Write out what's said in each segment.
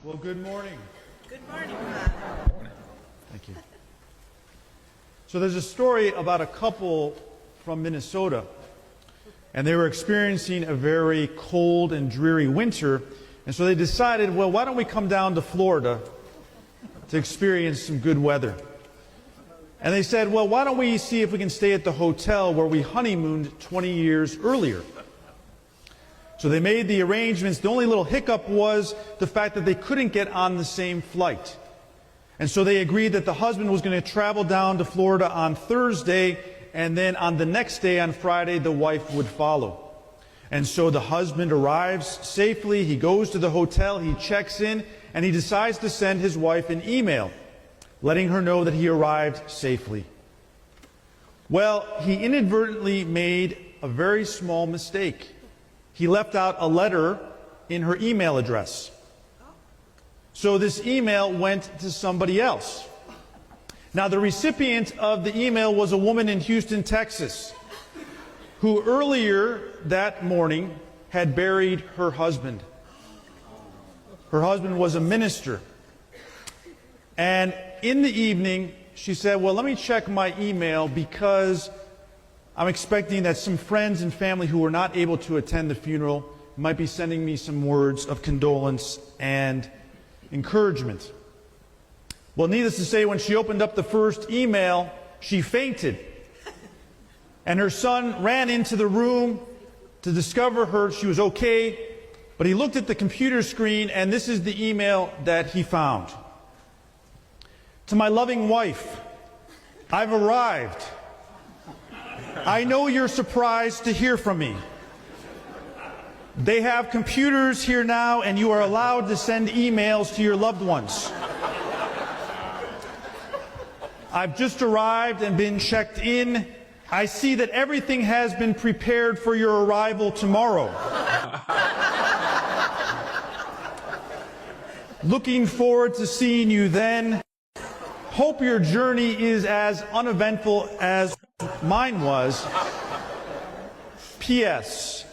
Well, good morning. Good morning, Father. Thank you. So there's a story about a couple from Minnesota, and they were experiencing a very cold and dreary winter, and so they decided, well, why don't we come down to Florida to experience some good weather? And they said, well, why don't we see if we can stay at the hotel where we honeymooned 20 years earlier? So they made the arrangements. The only little hiccup was the fact that they couldn't get on the same flight. And so they agreed that the husband was going to travel down to Florida on Thursday, and then on the next day, on Friday, the wife would follow. And so the husband arrives safely. He goes to the hotel, he checks in, and he decides to send his wife an email letting her know that he arrived safely. Well, he inadvertently made a very small mistake. He left out a letter in her email address. So this email went to somebody else. Now, the recipient of the email was a woman in Houston, Texas, who earlier that morning had buried her husband. Her husband was a minister. And in the evening, she said, well, let me check my email because I'm expecting that some friends and family who were not able to attend the funeral might be sending me some words of condolence and encouragement. Well, needless to say, when she opened up the first email, she fainted. And her son ran into the room to discover she was okay, but he looked at the computer screen, and this is the email that he found. To my loving wife, I've arrived. I know you're surprised to hear from me. They have computers here now, and you are allowed to send emails to your loved ones. I've just arrived and been checked in. I see that everything has been prepared for your arrival tomorrow. Looking forward to seeing you then. Hope your journey is as uneventful as mine was. P.S.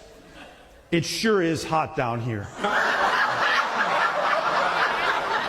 It sure is hot down here.